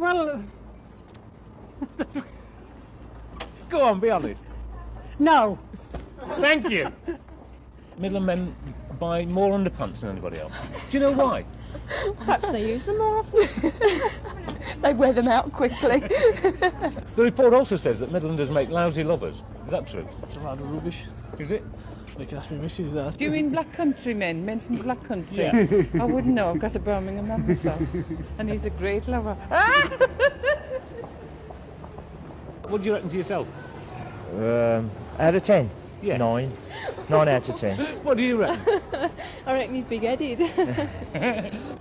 Well, go on, be honest. No. Thank you. Midland men buy more underpants than anybody else. Do you know why? Perhaps they use them more often. They wear them out quickly. The report also says that Midlanders make lousy lovers. Is that true? It's a lot of rubbish. Is it? You can ask me missus that. Do you mean black country men from the black country? Yeah. I wouldn't know, I've got a Birmingham man myself. And he's a great lover. What do you reckon to yourself? Out of 10? Yeah. 9. 9 out of 10. What do you reckon? I reckon he's big-headed.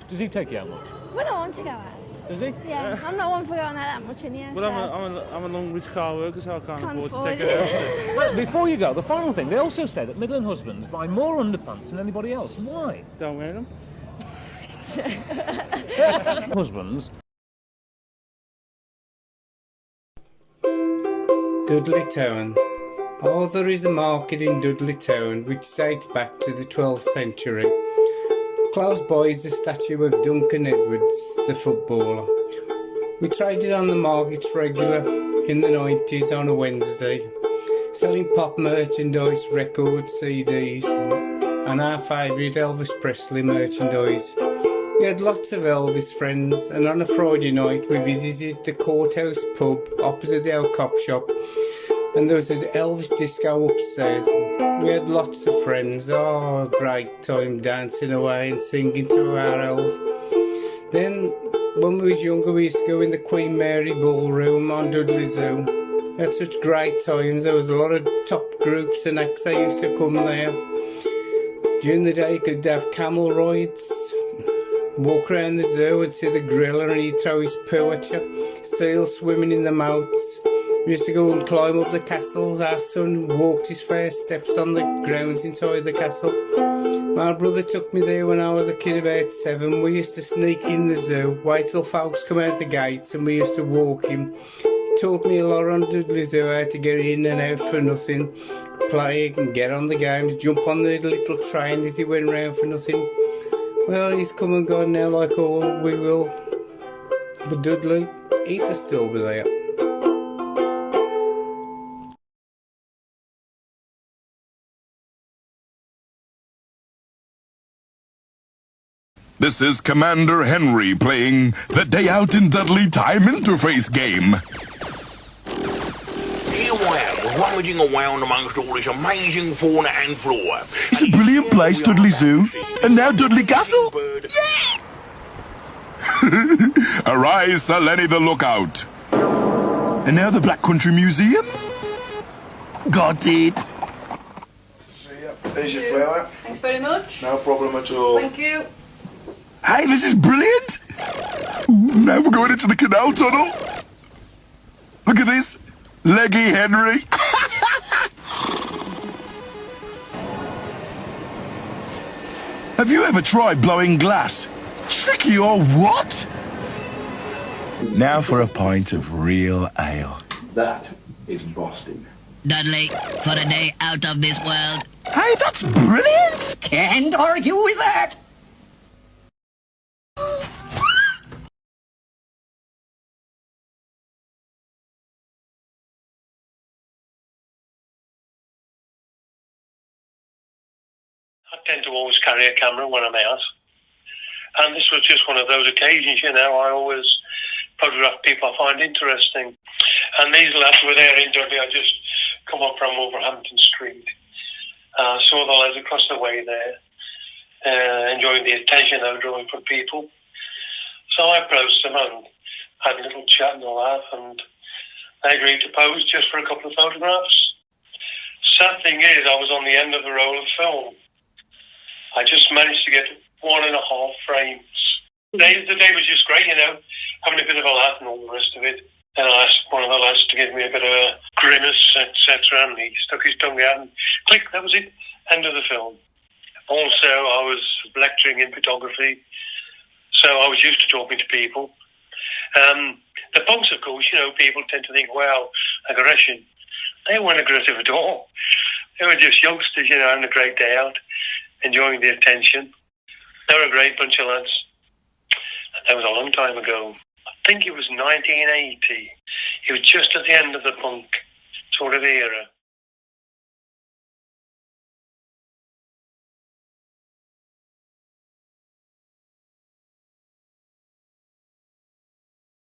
Does he take you out much? When I want to go out. Does he? Yeah, I'm not one for going out that much in here. Well, I'm a long rich car worker, so I can't afford to afford take it out. Well, before you go, the final thing, they also say that Midland husbands buy more underpants than anybody else. Why? Don't wear them. Husbands. Dudley Town. Oh, there is a market in Dudley Town which dates back to the 12th century. Close by is the statue of Duncan Edwards, the footballer. We traded on the markets regular in the 90s on a Wednesday, selling pop merchandise, records, CDs, and our favourite Elvis Presley merchandise. We had lots of Elvis friends, and on a Friday night we visited the Courthouse pub opposite our cop shop, and there was an Elvis disco upstairs. We had lots of friends. Oh, great time dancing away and singing to our elf. Then, when we was younger, we used to go in the Queen Mary Ballroom on Dudley Zoo. Had such great times. There was a lot of top groups and acts that used to come there. During the day, you could have camel rides, walk around the zoo and see the gorilla and he'd throw his poo at you. Seals swimming in the moats. We used to go and climb up the castles. Our son walked his first steps on the grounds inside the castle. My brother took me there when I was a kid, about 7. We used to sneak in the zoo, wait till folks come out the gates, and we used to walk him. He taught me a lot on Dudley Zoo, how to get in and out for nothing, play and get on the games, jump on the little train as he went round for nothing. Well, he's come and gone now, like all we will. But Dudley, he'd still be there. This is Commander Henry playing the Day Out in Dudley Time Interface game. Here I am, rummaging around amongst all this amazing fauna and flora. It's a brilliant place, Dudley Zoo. And now Dudley Castle. Yeah! Arise, Sir Lenny the Lookout. And now the Black Country Museum. Got it. See ya. There's your flower. Thanks very much. No problem at all. Thank you. Hey, this is brilliant. Now we're going into the canal tunnel. Look at this. Leggy Henry. Have you ever tried blowing glass? Tricky or what? Now for a pint of real ale. That is Boston. Dudley, for a day out of this world. Hey, that's brilliant! Can't argue with that. I tend to always carry a camera when I'm out. And this was just one of those occasions, you know, I always photograph people I find interesting. And these lads were there in Dudley. I just come up from Wolverhampton Street. Saw the lads across the way there, enjoying the attention they were drawing from people. So I approached them and had a little chat and all that, and they agreed to pose just for a couple of photographs. Sad thing is, I was on the end of the roll of film. I just managed to get 1.5 frames. The day was just great, you know, having a bit of a laugh and all the rest of it. Then I asked one of the lads to give me a bit of a grimace, etc., and he stuck his tongue out and click, that was it, end of the film. Also, I was lecturing in photography, so I was used to talking to people. The punks, of course, you know, people tend to think, wow, aggression. They weren't aggressive at all. They were just youngsters, you know, having a great day out, enjoying the attention. They were a great bunch of lads. That was a long time ago. I think it was 1980. It was just at the end of the punk sort of era.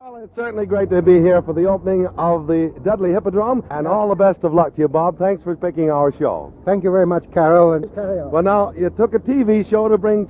Well, it's certainly great to be here for the opening of the Dudley Hippodrome, and all the best of luck to you, Bob. Thanks for picking our show. Thank you very much, Carol. And well, now, you took a TV show to bring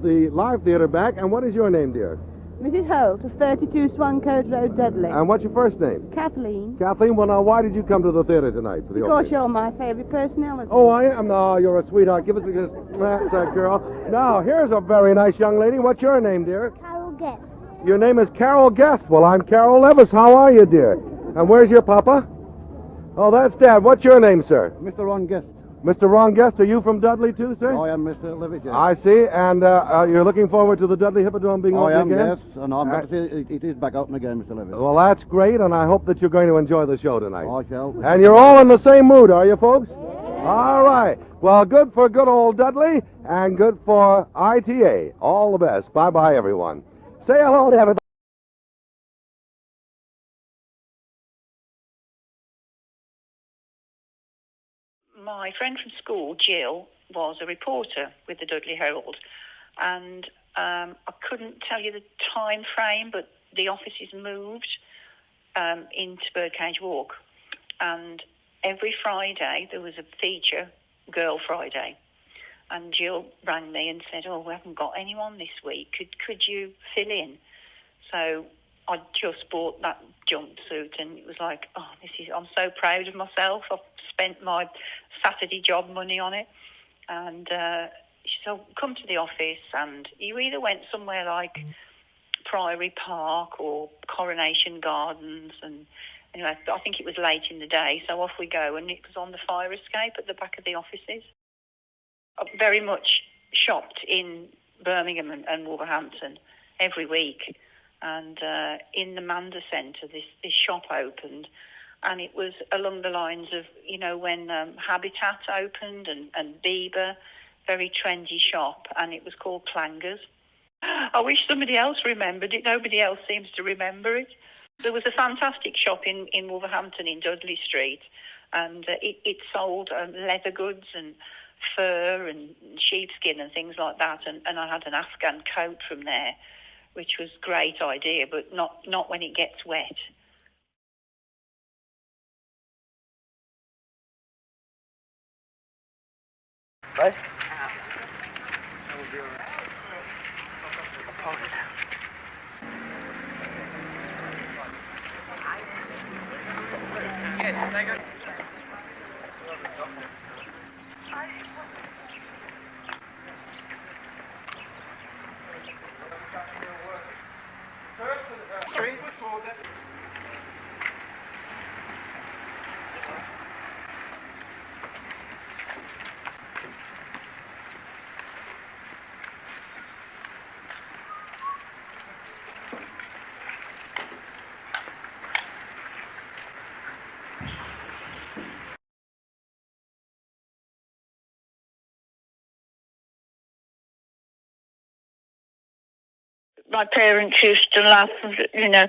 the live theater back, and what is your name, dear? Mrs. Holt of 32 Swancote Road, Dudley. And what's your first name? Kathleen. Kathleen, well, now, why did you come to the theater tonight for the Because opening? you're my favourite personality. Oh, I am? No, you're a sweetheart. Give us that's a girl. Now, here's a very nice young lady. What's your name, dear? Carol Guest. Your name is Carol Guest. Well, I'm Carol Levis. How are you, dear? And where's your papa? Oh, that's Dad. What's your name, sir? Mr. Ron Guest. Mr. Ron Guest. Are you from Dudley, too, sir? I am Mr. Levis, yes. I see. And you're looking forward to the Dudley Hippodrome being open again? I am, yes. And I'm happy to see it is back open again, Mr. Levis. Well, that's great, and I hope that you're going to enjoy the show tonight. I shall. And you're all in the same mood, are you, folks? All right. Well, good for good old Dudley, and good for ITA. All the best. Bye-bye, everyone. Say hello to everybody. My friend from school, Jill, was a reporter with the Dudley Herald, and I couldn't tell you the time frame, but the offices moved into Birdcage Walk, and every Friday there was a feature, Girl Friday, and Jill rang me and said, "Oh, we haven't got anyone this week. Could you fill in?" So I just bought that jumpsuit, and it was like, oh, I'm so proud of myself. I've spent my Saturday job money on it. And she said, oh, come to the office, and you either went somewhere like Priory Park or Coronation Gardens, and anyway, I think it was late in the day, so off we go, and it was on the fire escape at the back of the offices. I very much shopped in Birmingham and Wolverhampton every week, and in the Manda Centre this shop opened, and it was along the lines of, you know, when Habitat opened and Bieber, very trendy shop, and it was called Clangers. I wish somebody else remembered it. Nobody else seems to remember it. There was a fantastic shop in Wolverhampton in Dudley Street, and it sold leather goods and fur and sheepskin and things like that, and I had an Afghan coat from there, which was a great idea, but not when it gets wet. Right? Yes, thank you. My parents used to laugh, you know,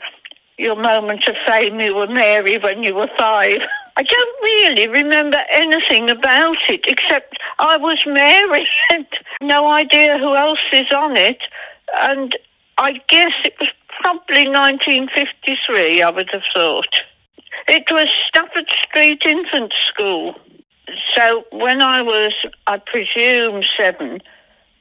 your moment of fame, you were Mary when you were 5. I don't really remember anything about it, except I was Mary and no idea who else is on it. And I guess it was probably 1953, I would have thought. It was Stafford Street Infant School. So when I was, I presume, 7,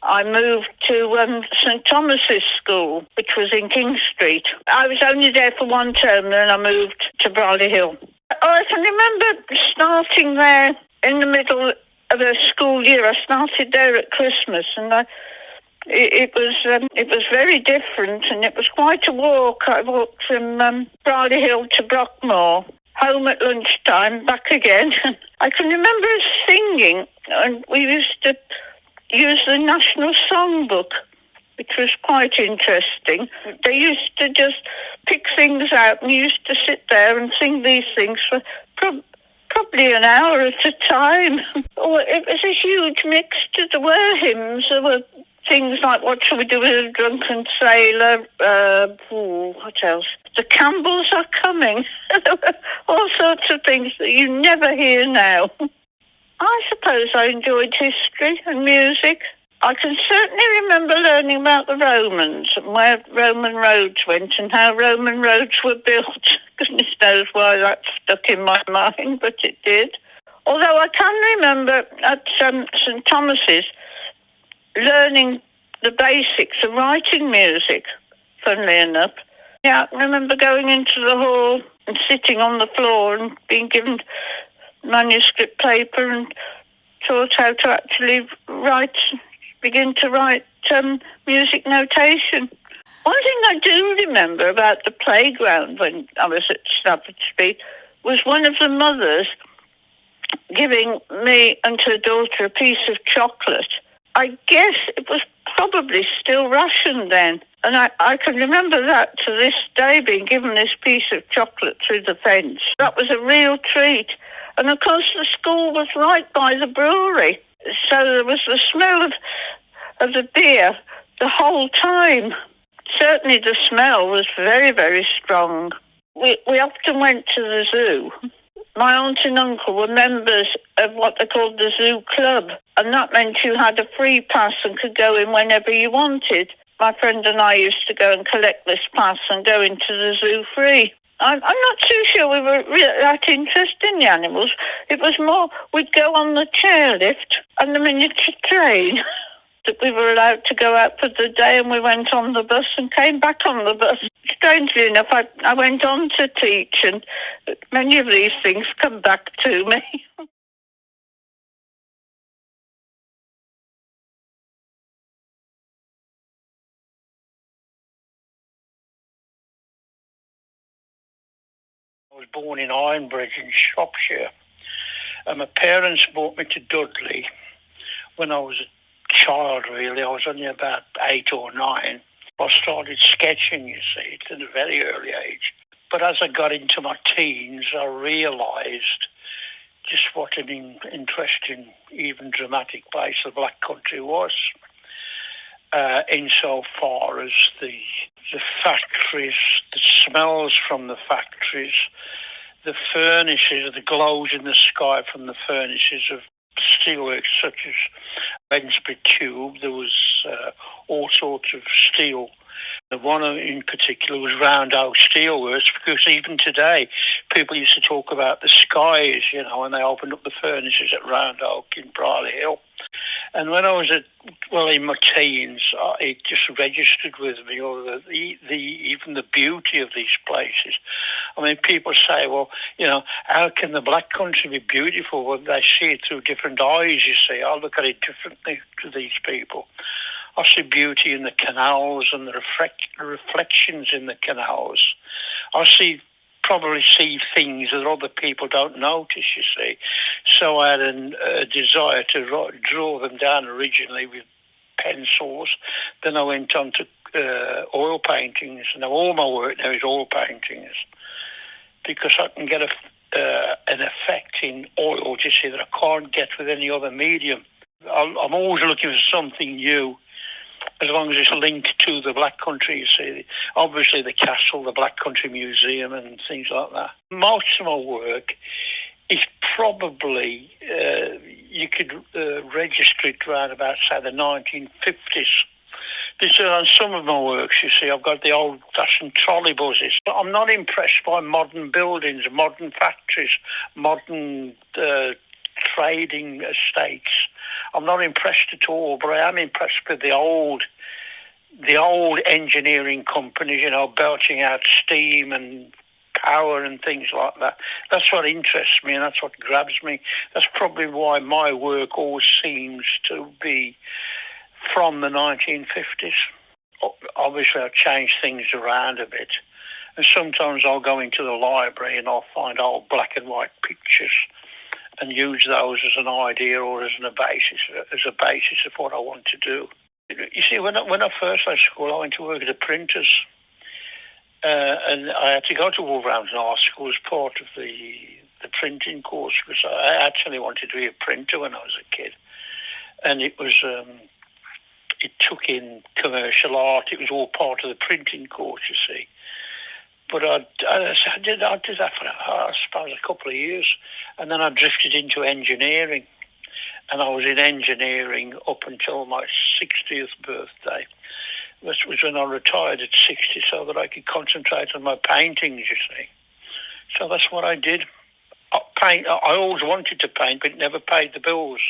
I moved to St Thomas's School, which was in King Street. I was only there for 1 term, then I moved to Bradley Hill. I can remember starting there in the middle of a school year. I started there at Christmas, and it was very different, and it was quite a walk. I walked from Bradley Hill to Brockmore, home at lunchtime, back again. I can remember us singing, and we used to use the National Songbook, which was quite interesting. They used to just pick things out, and you used to sit there and sing these things for probably an hour at a time. Oh, it was a huge mixture. There were hymns, there were things like What Shall We Do with a Drunken Sailor, what else? The Campbells are coming. All sorts of things that you never hear now. I suppose I enjoyed history and music. I can certainly remember learning about the Romans and where Roman roads went and how Roman roads were built. Goodness knows why that stuck in my mind, but it did. Although I can remember at St Thomas's learning the basics of writing music, funnily enough. Yeah, I remember going into the hall and sitting on the floor and being given manuscript paper and taught how to actually begin to write music notation. One thing I do remember about the playground when I was at Stafford Street was one of the mothers giving me and her daughter a piece of chocolate. I guess it was probably still Russian then. And I can remember that to this day, being given this piece of chocolate through the fence. That was a real treat. And of course the school was right by the brewery. So there was the smell of the beer the whole time. Certainly the smell was very, very strong. We often went to the zoo. My aunt and uncle were members of what they called the zoo club, and that meant you had a free pass and could go in whenever you wanted. My friend and I used to go and collect this pass and go into the zoo free. I'm not too sure we were that interested in the animals. It was more, we'd go on the chairlift and the miniature train. That we were allowed to go out for the day, and we went on the bus and came back on the bus. Strangely enough, I went on to teach, and many of these things come back to me. I was born in Ironbridge in Shropshire, and my parents brought me to Dudley when I was a child, really. I was only about 8 or 9. I started sketching, you see, at a very early age. But as I got into my teens, I realised just what an interesting, even dramatic place the Black Country was, insofar as the factories, the smells from the factories, the furnaces, the glows in the sky from the furnaces of steelworks such as Bensbury Tube. There was all sorts of steel. The one in particular was Round Oak Steelworks, because even today people used to talk about the skies, you know, when they opened up the furnaces at Round Oak in Brierley Hill. And when I was in my teens, it just registered with me, or even the beauty of these places. I mean, people say, well, you know, how can the Black Country be beautiful? Well, they see it through different eyes, you see. I look at it differently to these people. I see beauty in the canals and the reflections in the canals. I probably see things that other people don't notice, you see. So I had a desire to draw them down originally with pencils. Then I went on to oil paintings. Now all my work now is oil paintings, because I can get an effect in oil, you see, that I can't get with any other medium. I'm always looking for something new, as long as it's linked to the Black Country, you see. Obviously the castle, the Black Country Museum and things like that. Most of my work is probably, you could register it around about, say, the 1950s. Because on some of my works, you see, I've got the old-fashioned trolley buses. I'm not impressed by modern buildings, modern factories, modern trading estates. I'm not impressed at all, but I am impressed with the old engineering companies, you know, belching out steam and power and things like that. That's what interests me, and that's what grabs me. That's probably why my work always seems to be from the 1950s. Obviously, I've changed things around a bit, and sometimes I'll go into the library and I'll find old black and white pictures and use those as an idea or as a basis of what I want to do. You see, when I first left school, I went to work at the printers, and I had to go to Wolverhampton Art School as part of the printing course, because I actually wanted to be a printer when I was a kid, and it was it took in commercial art. It was all part of the printing course, you see. But I did that for, I suppose, a couple of years. And then I drifted into engineering. And I was in engineering up until my 60th birthday, which was when I retired at 60 so that I could concentrate on my paintings, you see. So that's what I did. I always wanted to paint, but never paid the bills.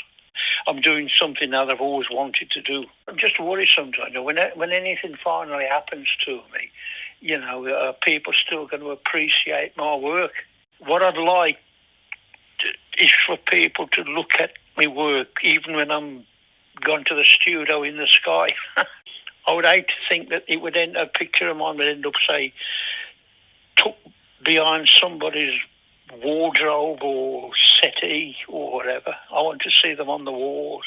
I'm doing something that I've always wanted to do. I'm just worried sometimes. When anything finally happens to me, you know, are people still going to appreciate my work? What I'd like is for people to look at my work, even when I'm gone to the studio in the sky. I would hate to think that it would end, a picture of mine would end up, say, tucked behind somebody's wardrobe or settee or whatever. I want to see them on the walls.